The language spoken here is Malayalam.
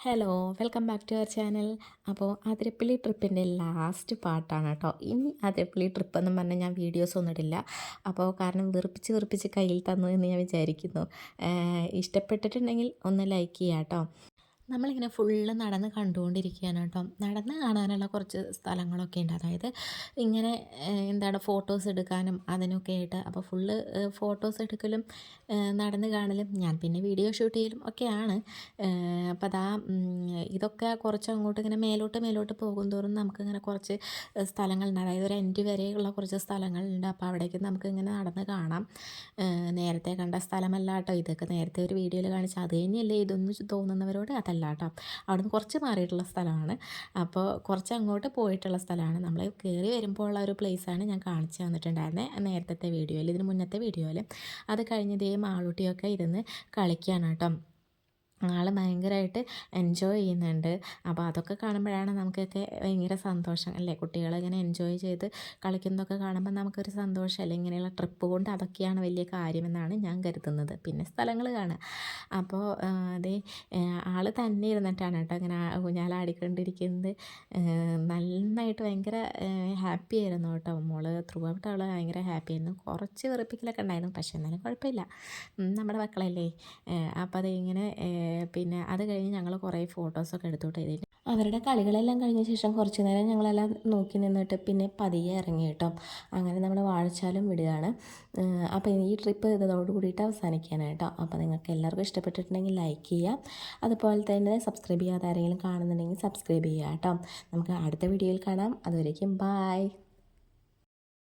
Hello welcome back to our channel. അപ്പോൾ അതിരപ്പള്ളി ട്രിപ്പിൻ്റെ ലാസ്റ്റ് പാർട്ടാണ് കേട്ടോ. ഇനി അതിരപ്പള്ളി ട്രിപ്പ് എന്നും പറഞ്ഞാൽ ഞാൻ വീഡിയോസ് ഒന്നും ഇടില്ല. അപ്പോൾ കാരണം വെറുപ്പിച്ച് കയ്യിൽ തന്നു എന്ന് ഞാൻ വിചാരിക്കുന്നു. ഇഷ്ടപ്പെട്ടിട്ടുണ്ടെങ്കിൽ ഒന്ന് ലൈക്ക് ചെയ്യാം കേട്ടോ. നമ്മളിങ്ങനെ ഫുള്ള് നടന്ന് കണ്ടുകൊണ്ടിരിക്കുകയാണ് കേട്ടോ. നടന്ന് കാണാനുള്ള കുറച്ച് സ്ഥലങ്ങളൊക്കെ ഉണ്ട്. അതായത് ഇങ്ങനെ എന്താണ് ഫോട്ടോസ് എടുക്കാനും അതിനൊക്കെ ആയിട്ട്. അപ്പോൾ ഫുള്ള് ഫോട്ടോസ് എടുക്കലും നടന്ന് കാണലും ഞാൻ പിന്നെ വീഡിയോ ഷൂട്ട് ചെയ്യലും ഒക്കെയാണ്. അപ്പോൾ അതാ ഇതൊക്കെ കുറച്ച് അങ്ങോട്ട് ഇങ്ങനെ മേലോട്ട് പോകുന്തോറും നമുക്കിങ്ങനെ കുറച്ച് സ്ഥലങ്ങളുണ്ട്. അതായത് ഒരു എൻഡ് വരെയുള്ള കുറച്ച് സ്ഥലങ്ങളുണ്ട്. അപ്പോൾ അവിടേക്ക് നമുക്ക് ഇങ്ങനെ നടന്ന് കാണാം. നേരത്തെ കണ്ട സ്ഥലമല്ല കേട്ടോ ഇതൊക്കെ. നേരത്തെ ഒരു വീഡിയോയിൽ കാണിച്ച അത് തന്നെയല്ലേ ഇതൊന്നും തോന്നുന്നവരോട് അതല്ല കേട്ടോ. അവിടുന്ന് കുറച്ച് മാറിയിട്ടുള്ള സ്ഥലമാണ്. അപ്പോൾ കുറച്ച് അങ്ങോട്ട് പോയിട്ടുള്ള സ്ഥലമാണ്. നമ്മൾ കയറി വരുമ്പോൾ ഉള്ള ഒരു പ്ലേസാണ് ഞാൻ കാണിച്ചു തന്നിട്ടുണ്ടായിരുന്നത് നേരത്തെ വീഡിയോയിൽ, ഇതിന് മുന്നത്തെ വീഡിയോയിൽ. അത് കഴിഞ്ഞ് ദേ മാളൂട്ടിയൊക്കെ ഇരുന്ന് കളിക്കുകയാണ് കേട്ടോ. ആൾ ഭയങ്കരമായിട്ട് എൻജോയ് ചെയ്യുന്നുണ്ട്. അപ്പോൾ അതൊക്കെ കാണുമ്പോഴാണ് നമുക്കൊക്കെ ഭയങ്കര സന്തോഷം അല്ലേ. കുട്ടികളിങ്ങനെ എൻജോയ് ചെയ്ത് കളിക്കുന്നതൊക്കെ കാണുമ്പോൾ നമുക്കൊരു സന്തോഷമല്ലേ. ഇങ്ങനെയുള്ള ട്രിപ്പ് കൊണ്ട് അതൊക്കെയാണ് വലിയ കാര്യമെന്നാണ് ഞാൻ കരുതുന്നത്. പിന്നെ സ്ഥലങ്ങൾ കാണുക. അപ്പോൾ അതേ ആൾ തന്നെ ഇരുന്നിട്ടാണ് കേട്ടോ ഇങ്ങനെ ഊഞ്ഞാലാടിക്കൊണ്ടിരിക്കുന്നത്. നന്നായിട്ട് ഭയങ്കര ഹാപ്പി ആയിരുന്നു കേട്ടോ. മോള് ത്രൂ ഔട്ട് അവൾ ഭയങ്കര ഹാപ്പി ആയിരുന്നു. കുറച്ച് വെറുപ്പിക്കലൊക്കെ ഉണ്ടായിരുന്നു, പക്ഷേ എന്നാലും കുഴപ്പമില്ല, നമ്മുടെ മക്കളല്ലേ. അപ്പോൾ അതിങ്ങനെ പിന്നെ അത് കഴിഞ്ഞ് ഞങ്ങൾ കുറേ ഫോട്ടോസൊക്കെ എടുത്തോട്ട് ചെയ്തിട്ട് അവരുടെ കളികളെല്ലാം കഴിഞ്ഞ ശേഷം കുറച്ച് നേരം ഞങ്ങളെല്ലാം നോക്കി നിന്നിട്ട് പിന്നെ പതിയെ ഇറങ്ങി കേട്ടോ. അങ്ങനെ നമ്മൾ വാഴച്ചാലും വിടുകയാണ്. അപ്പോൾ ഈ ട്രിപ്പ് ഇതോട് കൂടിയിട്ട് അവസാനിക്കുകയാണ് കേട്ടോ. അപ്പോൾ നിങ്ങൾക്ക് എല്ലാവർക്കും ഇഷ്ടപ്പെട്ടിട്ടുണ്ടെങ്കിൽ ലൈക്ക് ചെയ്യുക. അതുപോലെ തന്നെ സബ്സ്ക്രൈബ് ചെയ്യാതെ ആരെങ്കിലും കാണുന്നുണ്ടെങ്കിൽ സബ്സ്ക്രൈബ് ചെയ്യുക കേട്ടോ. നമുക്ക് അടുത്ത വീഡിയോയിൽ കാണാം. അതുവരേക്കും ബായ്.